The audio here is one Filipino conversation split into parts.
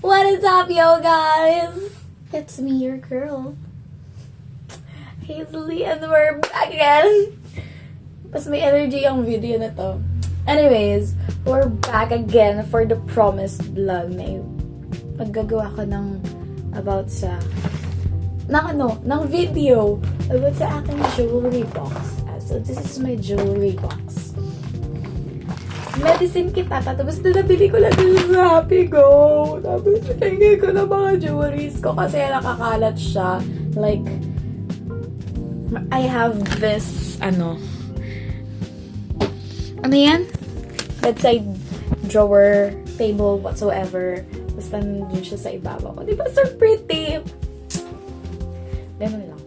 What is up, yo guys? It's me, your girl, Hazelly, and we're back again. Mas may energy ang video na to. Anyways, we're back again for the promised vlog na maggagawa ko ng about sa ng video about sa aking jewelry box. So this is my jewelry box. Medicine kit ata. Tapos nabili ko lang din sa Happy Go. Tapos pinigay ko na mga jewelries ko kasi nakakalat siya. Like, I have this, ano yan? Bedside drawer, table, whatsoever. Basta nandun siya sa ibabaw. Diba so pretty? Ganun lang.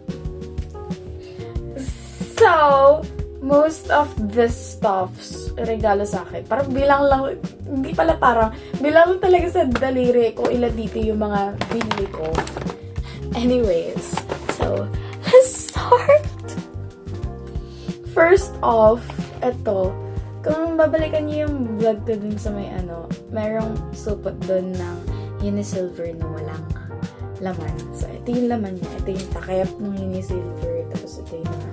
So, most of this stuffs regalo sa akin. Parang bilang lang, hindi pala parang, bilang lang talaga sa daliri ko ilan dito yung mga binili ko. Anyways, so, let's start! First off, eto, kung babalikan niyo yung vlog ko dun sa may merong supot dun ng Unisilver na walang laman. So, ito yung laman niya. Ito yung takip ng Unisilver. Tapos ito yung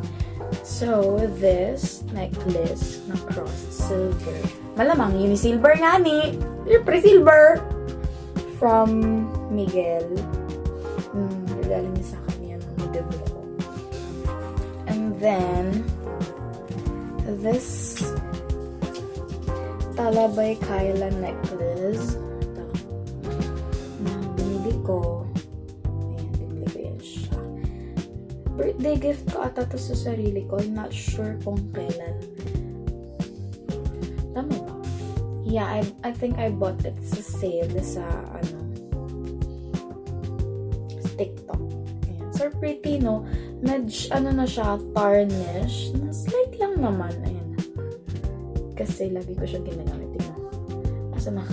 so, this necklace na crossed silver. Malamang, Unisilver nga ni. Siyempre, silver. From Miguel. Regalo niya sa akin yan. Magdablo ko. And then, this Talabay Kyla necklace. Ito. Na binili ko. Ayan, binili ko yan siya. Birthday gift ko ata to sa sarili ko. I'm not sure kung kailan. Tama ba? Yeah, I think I bought it sa sale sa sa TikTok. Ayan. So pretty, no? Na siya, tarnish. Slight lang naman. Ayan. Kasi lagi ko siya ginagamit. Asa na?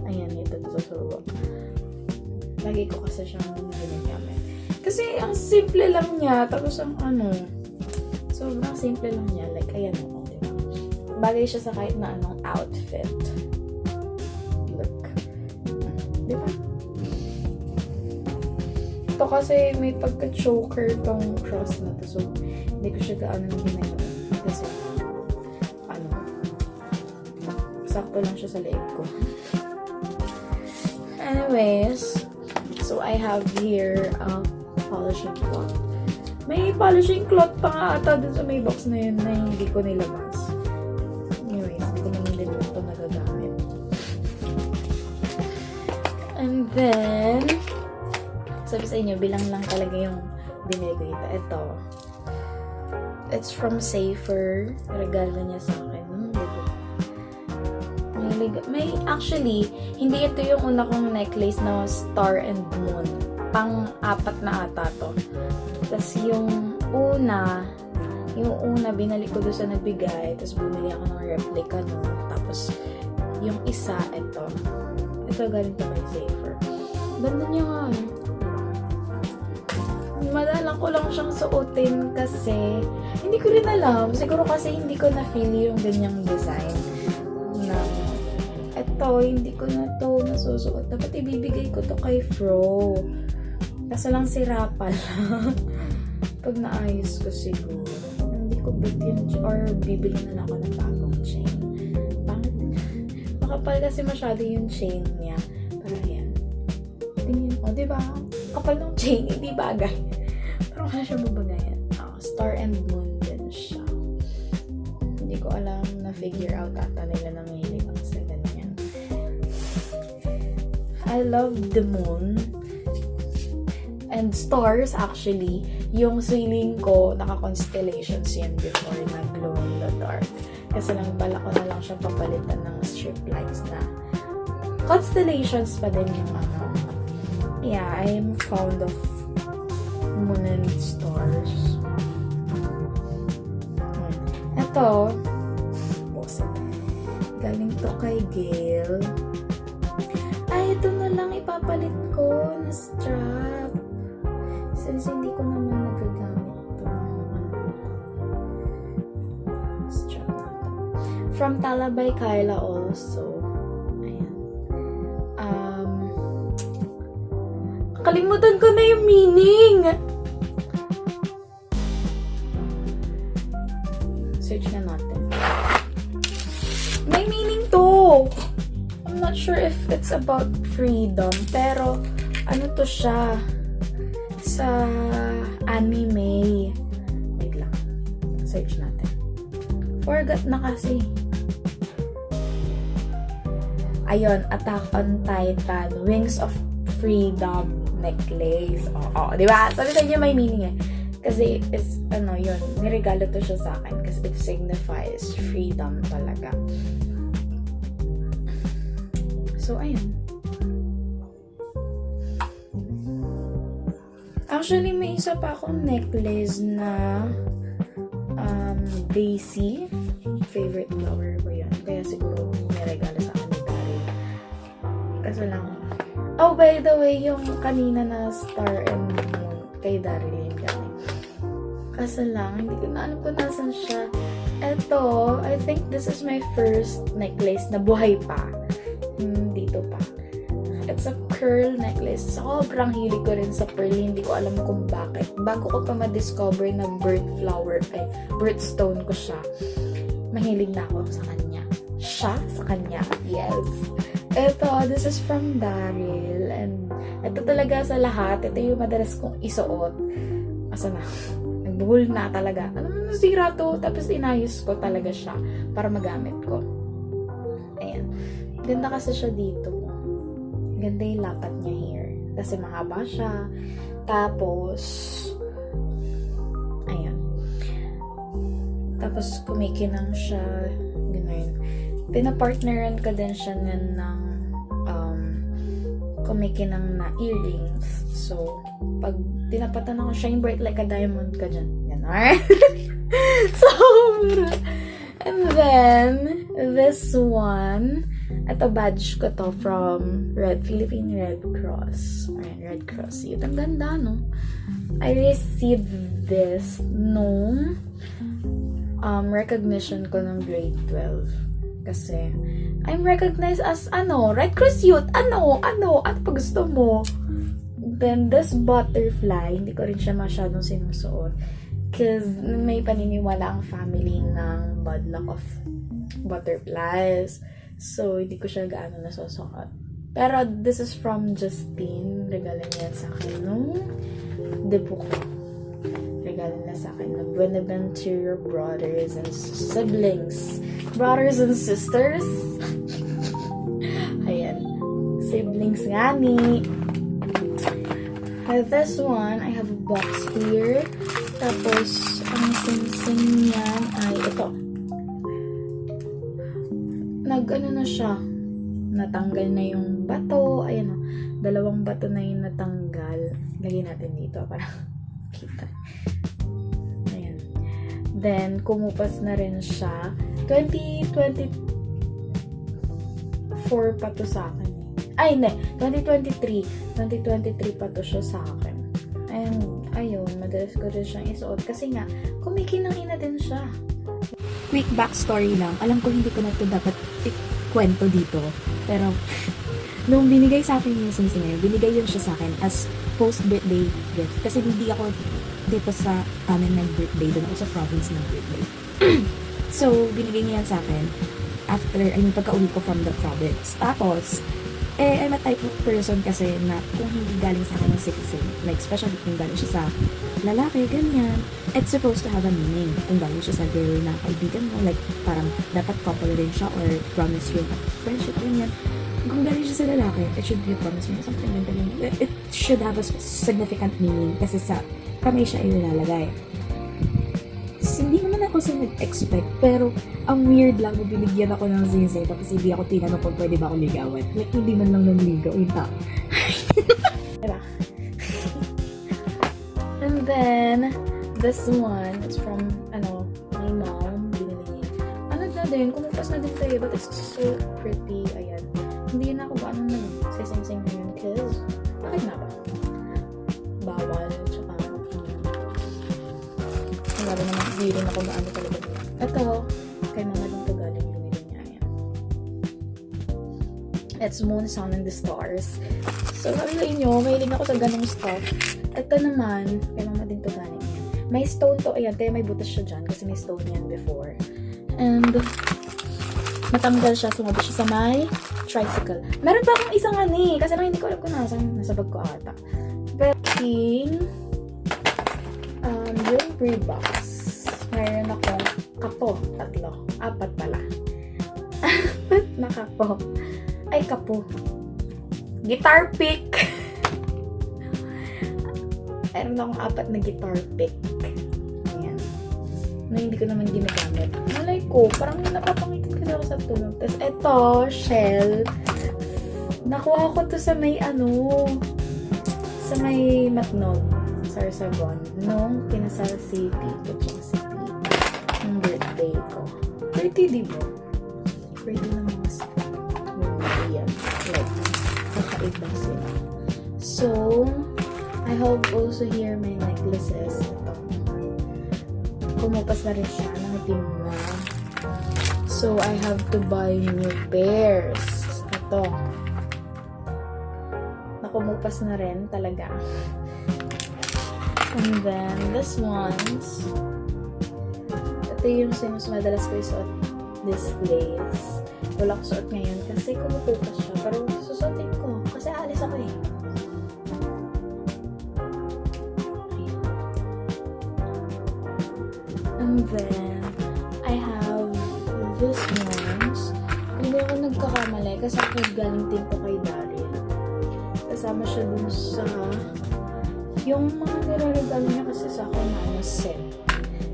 Ayan, ito sa baba. Lagi ko kasi siyang ginagamit. Kasi ang simple lang niya, tapos ang sobrang simple lang niya. Like, ayan o, diba? Bagay siya sa kahit na anong outfit. Look. Diba? Ito kasi may pagka-choker tong cross na to. So, hindi ko siya gaano ginagawa. Kasi, sakto lang siya sa leeg ko. Anyways, so I have here polishing cloth. May polishing cloth pa nga ata dun sa may box na yun na hindi ko nilabas. Anyways, hindi ko naman din ito nagagamit. And then, sabi sa inyo, bilang lang talaga yung binili ko ito. Ito. It's from Safer. Regalo niya sa akin. May actually, hindi ito yung una kong necklace na Star and Moon. Pang-apat na ata to. Tapos yung una binalik ko doon sa nagbigay. Tapos bumili ako ng replica no. Tapos yung isa, ito galing to kay Safer. Ganda niya nga. Madalang ko lang siyang suotin kasi hindi ko rin alam. Siguro kasi hindi ko na-feel yung ganyang design na ito, hindi ko na to nasusuot. Dapat ibibigay ko to kay Fro. Kaso lang sira pala. Pag naayos ko siguro. Hindi ko bet yun. Or bibili na lang ako ng bagong chain. Bakit? Makapal kasi masyado yung chain niya. Parang yan. Tingin. O, diba? Kapal ng chain. Hindi bagay. Pero kaya siya babagayan. Star and Moon din siya. Hindi ko alam na figure out ata nila ng hilig ang sa ganyan. I love the moon and stars actually. Yung ceiling ko, naka-constellations yan before na glow in the dark. Kasi lang bala ko na lang siya papalitan ng strip lights na constellations pa din yung Yeah, I'm fond of moon and stars. Ito, galing to kay Gail. Ay, ito na lang ipapalit ko na strap. Since hindi ko naman nagagamit ito. Strap na ito. From Talabay Kyla also. Ayan. Kalimutan ko na yung meaning. Search na natin. May meaning to. I'm not sure if it's about freedom, pero ano to siya? Sa anime. Wait lang. Search natin. Forgot na kasi. Ayun, Attack on Titan, Wings of Freedom necklace. Oo, di ba? Sabi sa inyo may meaning eh. Kasi, is, ano yun, niregalo to siya sa akin kasi it signifies freedom talaga. So, ayun. Actually, may isa pa akong necklace na Daisy. Favorite flower ko yan. Kaya siguro niregalo sa akin ni Daryl. Kaso lang. Oh, by the way, yung kanina na Star and Moon kay Daryl yun galing. Kaso lang, hindi ko na alam kung nasan siya. Eto, I think this is my first necklace na buhay pa. Dito pa. It's a pearl necklace. Sobrang hilig ko rin sa pearl. Hindi ko alam kung bakit. Bago ko pa ma-discover na birthstone ko siya. Mahilig na ako sa kanya. Siya sa kanya. Yes. Ito, this is from Daryl. And ito talaga sa lahat. Ito yung madalas kong isuot. Asa na? Nagbuhol na talaga. Ano, nasira to. Tapos inayos ko talaga siya para magamit ko. Ayan. Ganda kasi siya dito. Ganda yung lapat niya here. Kasi mahaba siya. Tapos, ayan. Tapos, kumikinang siya. Ganun. Pinapartneran ka din siya ng kumikinang na earrings. So, pag tinapatan ako, shine bright like a diamond ka dyan. Ganun. So, and then, this one, ito badge ko to from Philippine Red Cross. Ayan, Red Cross. Yun, ang ganda, no? I received this nung recognition ko ng grade 12. Kasi, I'm recognized as, Red Cross Youth. Ano pa gusto mo? Then, this butterfly, hindi ko rin siya masyadong sinusuot. Because, may paniniwala ang family ng bad luck of butterflies. So, hindi ko siya gaano nasusuot. Pero, this is from Justine. Regalo niya sa akin nung debut ko. Regalo na sa akin na Buenaventura brothers and siblings. Brothers and sisters. Ayan. Siblings nga ni. This one, I have a box here. Tapos, ang singsing niyan ay ito. Nag-ano na siya. Natanggal na yung bato. Ayan o. 2 bato na yung natanggal. Lagyan natin dito para kita. Ayan. Then, kumupas na rin siya. 2024 pa to sa akin. Ay, hindi. 2023. 2023 pa to siya sa akin. And, ayun. Madalas ko rin siyang isuot. Kasi nga, kumikinangin na din siya. Quick backstory lang. Alam ko hindi ko na ito dapat kwento dito. Pero, nung binigay sa akin yung singsing ngayon, binigay yun siya sa akin as post-birthday gift. Kasi hindi ako dito sa amin ng birthday. Doon ako sa province ng birthday. So, binigay niya yan sa akin after, pagka-uwi ko from the province. Tapos, I'm a type of person kasi na kung hindi galing sa akin ng singsing, like, especially kung galing siya sa lalaki, ganyan, it's supposed to have a meaning. Kung galing siya sa girl na kaibigan mo, like, parang dapat couple rin siya or promise you a friendship, ganyan. Kung galing siya sa lalaki, it should be a promise mo, something like that. It should have a significant meaning kasi sa kamay siya ilalagay. Hindi naman ako sa nag-expect, pero ang weird lang na binigyan ako ng singsing tapos hindi ako tinanong kung pwede ba ako ligawan. Like, hindi man lang nanligaw yung tao. Diba? And then, this one, it's from, my mom, binili niya. Ano na din, kumupas na din tayo, but it's so pretty, ayan. Hindi na ako gaano sising-sing na yun, cause, bakit na ba? Bawal, tsaka, wala naman, hindi rin ako gaano talaga nila. Ito, kay mama din to galing, binili niya, ayan. It's Stars, Moon, Sun, and the Stars. So, sabi sa inyo, mahilig ako sa ganong stuff. Ito naman, kailangan mo din to galing yan. May stone to, ayan, kaya may butas siya dyan kasi may stone yan before. And, matanggal siya, sumabot siya sa may tricycle. Meron pa akong isang kasi lang hindi ko alam kung nasa bag ko ata. Pero, yung pre-box, meron akong kapo, 3, 4 pala. 4 na kapo. Ay, kapo. Guitar pick. Meron akong 4 na guitar pick. Ayan. Na hindi ko naman ginagamit. Malay ko, parang napapangitin kasi ako sa tulog. Tapos ito, shell. Nakuha ko to sa may sa may Matnog, Sarsagon, nung kinasal si Tito tsaka si Tita. Yung birthday ko. 30, di ba? 30 na mga yan. Like, kakaiba sila. So, I have also here my necklaces. Ito. Kumupas na rin siya. Nangitim na. So, I have to buy new pairs. Ito. Nakumupas na rin talaga. And then, this ones. Ito yung mas madalas ko isuot these days. Wala ko suot ngayon kasi kumukupas siya. Pero susuotin ko kasi aalis ako eh. And then, I have this ones. Hindi ako nagkakamali kasi ako galing din ko kay Daryl. Kasama siya dun sa yung mga nire-regalo niya kasi sa ako na set.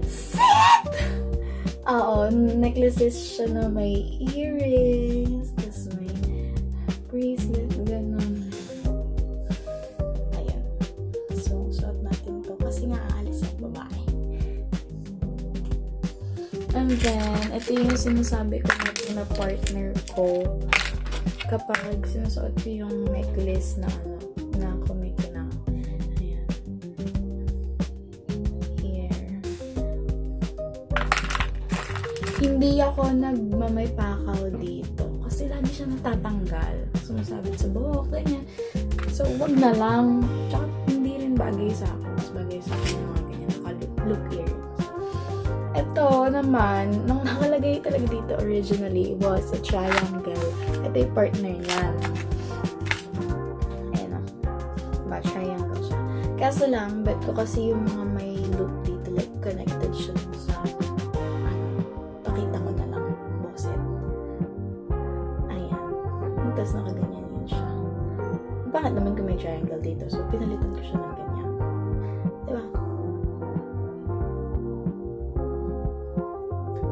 Set! Oo, necklaces siya na may earrings, tapos may bracelet, ganun. Ayan. So, suot natin to kasi nga aalis ang babae. And then, ito yung sinasabi ko na partner ko kapag sinusuot ko yung necklace na na kumikinang. Ayan. Here. Hindi ako nagmamaypakaw dito kasi lagi siya natatanggal. Sumasabit sa buhok, ganyan. So, wag na lang. Tsaka, hindi rin bagay sa akin. Mas bagay sa akin yung mga ganyan naka-loop earrings. Ito naman, nung nakalagay talaga dito originally was a triangle. Ito yung partner niyan. Ayan o. Diba? Triangle siya. Kaso lang, bet ko kasi yung mga may loop dito, like connected siya sa pakita ko na lang. Boxet. Ayan. Tapos nakaganyan yun siya. Bakit naman kung may triangle dito? So, pinalitan ko siya ng ganyan. Diba?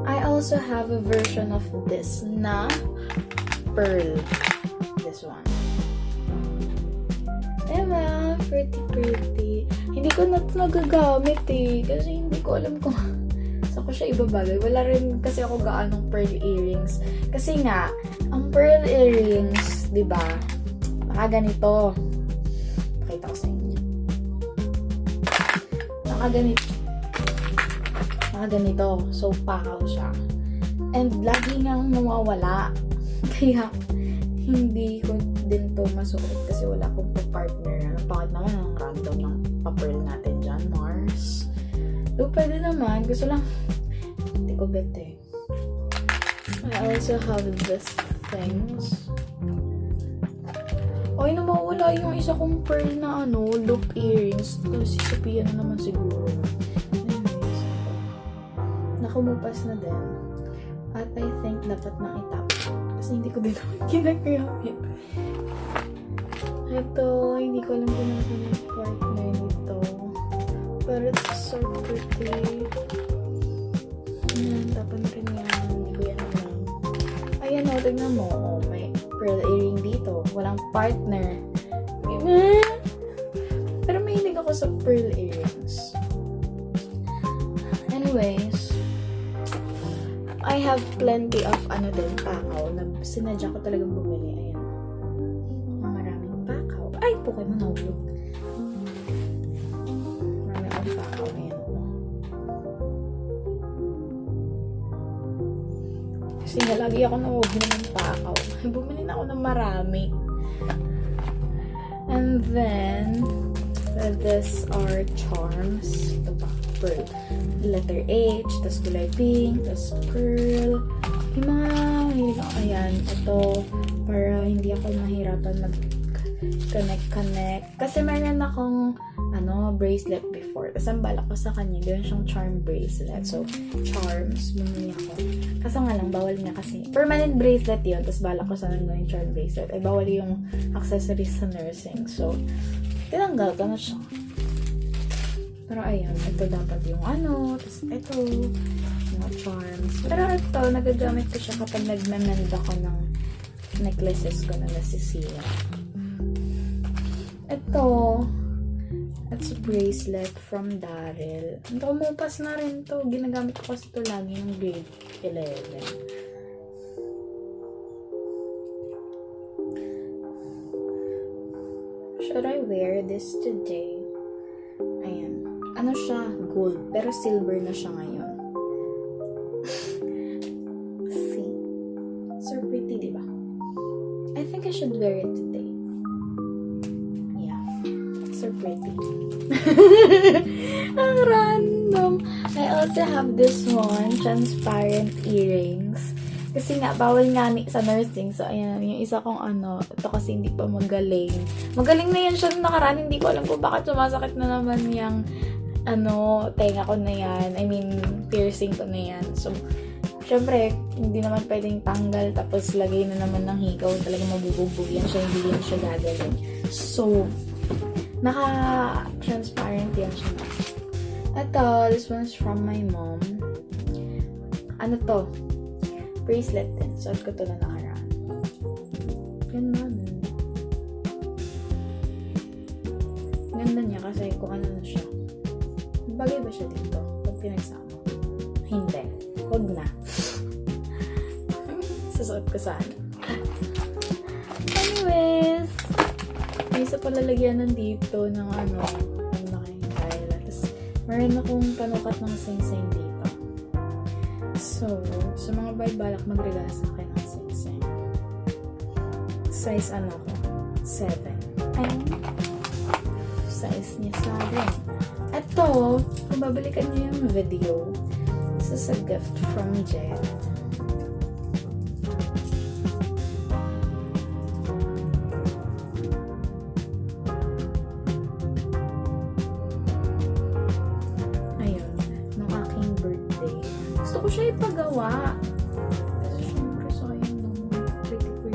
I also have a version of this na pearl. This one. Diba? Pretty. Hindi ko na ito nagagamit eh. Kasi hindi ko alam kung saan ko siya ibabagay. Wala rin kasi ako gaanong pearl earrings. Kasi nga, ang pearl earrings, diba? Baka ganito. Pakita ko sa inyo. Ganito. So, pakaw siya. And, lagi ngang nawawala. Kaya, hindi ko din to masuot kasi wala akong partner. Ang pangit naman ang random ng pa-pearl natin dyan, Mars. So, pwede naman. Gusto lang, hindi ko bet eh. I also have these things. Ay, nawawala yung isa kong pearl na loop earrings. Kasi si Sophia na naman siguro. Kumupas na din. At I think dapat na itap. Kasi hindi ko din naman ginagamit. Ito, hindi ko alam kung nasa yung partner nito. Pero it's so pretty. Ayan, tapan rin yan. Hindi ko yan alam. Ayan o, tignan mo. Oh, may pearl earring dito. Walang partner. Pero mahilig ako sa pearl earrings. Anyways, I have plenty of pakaw na sinadya ko talagang bumili. Ayan. Maraming pakaw. Ay, Pokemon nahulog. Maraming akong pakaw. Ayan. Kasi nga, lagi ako nahuhuli ng takaw. Bumili na ako ng marami. And then, these are charms. Ito pa, pearl. Letter H, tas kulay pink, tas pearl. Yung mga, ayan, ito, para hindi ako mahirapan mag-connect. Kasi meron akong, bracelet before. Tapos ang balak ko sa kanya, gawin siyang charm bracelet. So, charms, bumili ako. Kaso nga lang, bawal nga kasi. Permanent bracelet yun, tapos balak ko sana gawin charm bracelet. Ay, bawal yung accessories sa nursing. So, tinanggal ko na siya. Pero ayan, ito dapat yung tapos ito, mga charms. Pero ito, nagagamit ko siya kapag nagmamend ako ng necklaces ko na nasisira. Ito, it's a bracelet from Daryl. Tumupas na rin to. Ginagamit ko kasi ito lagi ng grade 11. Should I wear this today? Ayan. Ano siya? Gold. Pero silver na siya ngayon. See? So pretty, diba? I think I should wear it today. Yeah. So pretty. Ang random. I also have this one, transparent earrings. Kasi nga, bawal nga sa nursing. So, ayan, yung isa kong ito kasi hindi pa magaling. Magaling na yan siya nakaraan. Hindi ko alam kung bakit sumasakit na naman yung tenga ko na yan. I mean, piercing ko na yan. So, syempre, hindi naman pwedeng tanggal tapos lagay na naman ng hikaw. Talagang mabubugbog yan siya. Hindi yan siya gagawin. So, naka-transparent yan siya. Ito, this one's from my mom. Ano to? Bracelet din. Suot ko to na nakaraan. Ganda nun. Ganda niya kasi kung ano na siya. Bagay ba siya dito? Pag pinagsama? Hindi. Huwag na. Susuot ko sana. Anyways, may isa pala lagyan nandito ng nakahintay. Tapos, meron akong panukat ng sing-sing dito. So, sa mga balak magregala sa akin ng sing-sing. Size ko? 7. Ayun. Size niya sa akin. Ito, kung babalikan niyo yung video, this is a gift from Jet. Gusto ko siya ipagawa. Kasi syempre sa akin nung pretty ko.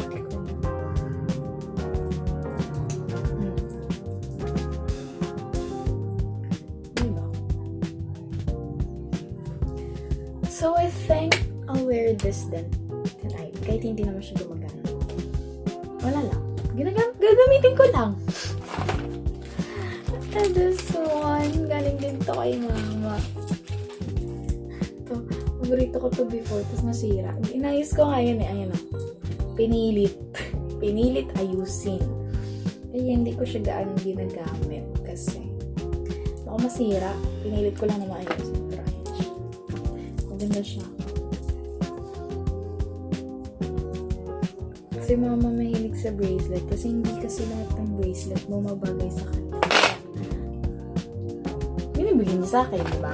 Diba? So I think I'll wear this then tonight. Kahit hindi naman siya gumagana. Wala lang. Gagamitin ko lang. And this one, galing din to kay mama. Paborito ko to before, tapos nasira. Inayos ko ngayon Ayan o. Pinilit. Pinilit ayusin. Kaya hindi ko siya gaano ginagamit. Kasi, baka masira. Pinilit ko lang na maayos. Pero ayan siya. Maganda siya. Kasi mama mahilig sa bracelet. Kasi hindi kasi lahat ng bracelet bumabagay sa kanya. Binibili niya sa akin, diba?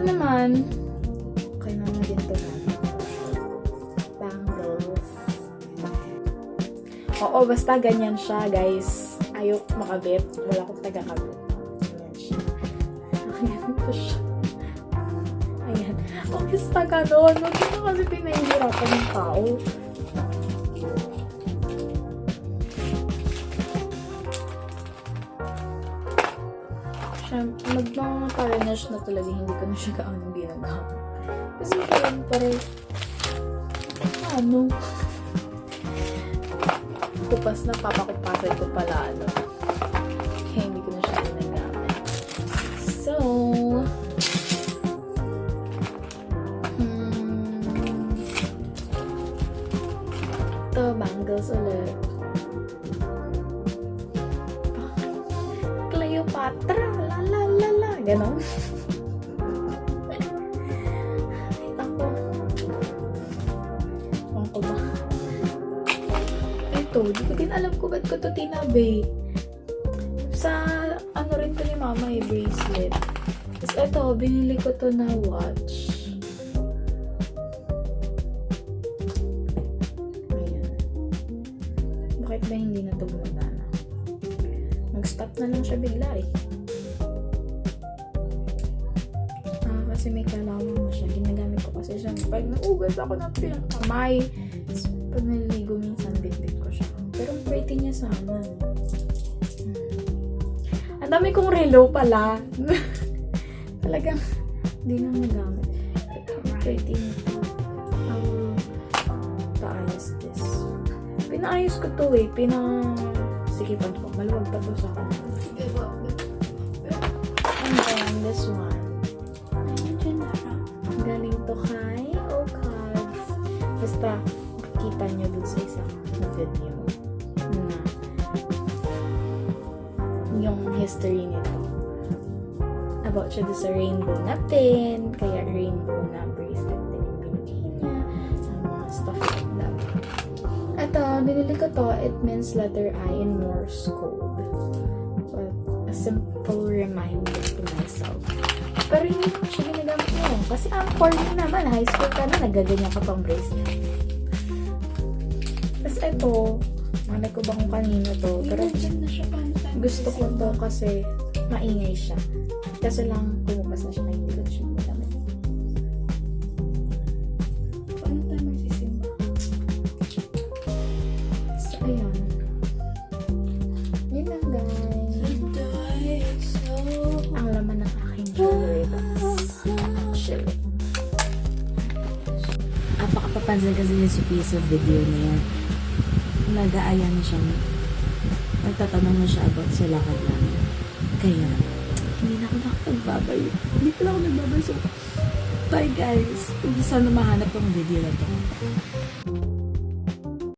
Naman, okay naman din ito bangles. Oo, basta ganyan siya, guys. Ayok makabit. Wala akong taga-kabit. Ganyan siya. Ganito siya. Ayan. O, basta gano'n. Huwag na kasi pinahihirapan ng tao. Mag-tarnish na talaga, hindi ko na siya kaanong ginagamit. Kasi parang kupas na papakupasan ko pala kaya hindi ko na siya ginagamit. So, ito, bangles ulit. Cleopatra! Ganon. Ako. din alam ko ba't ko to tinabi. Sa ano rin to ni mama bracelet. Tapos ito, binili ko to na watch. Ayan. Bakit ba hindi na to gumagana? Mag-stop na lang siya bigla eh. Kasi may kalaman mo siya. Ginagamit ko kasi siya. Pag naugas ako ng kamay, pag naliligo minsan, bit-bit ko siya. Pero ang pretty niya sana. Ang dami kong relo pala. Talagang, hindi na nagamit. Ang pretty nito. Paayos this. Pinaayos ko to eh. Sikipan ko. Maluwag pa to sa akin. And then, this one. Galing to kay Ocads. Basta, kita nyo dun sa isang video na yung history nito. About siya dun sa rainbow na pin, kaya rainbow na bracelet din yung pinili niya, mga stuff like that. Ito, binili ko to, it means letter I in Morse code. But, a simple reminder to myself. Pero hindi ko siya ginagamit mo. Kasi ang core mo naman, high school ka na, nagaganyan ka pang bracelet. Tapos ito, malay ko ba kung kanino to. Pero gusto ko to kasi maingay siya. Kasi lang, kumupas na siya na hindi ko siya ginagamit. Paano tayo magsisimba? So, ayun. Yun lang, guys. Ang laman ng aking jewelry box. Actually. Apakapapansin kasi yung si P sa video na yan. Nag-aayan siya. Nagtatanong na siya about sa lakad namin. Kaya, hindi na ako nakapagbabay. Hindi pala ako nagbabay. So, bye guys. Hindi sana mahanap tong video na to.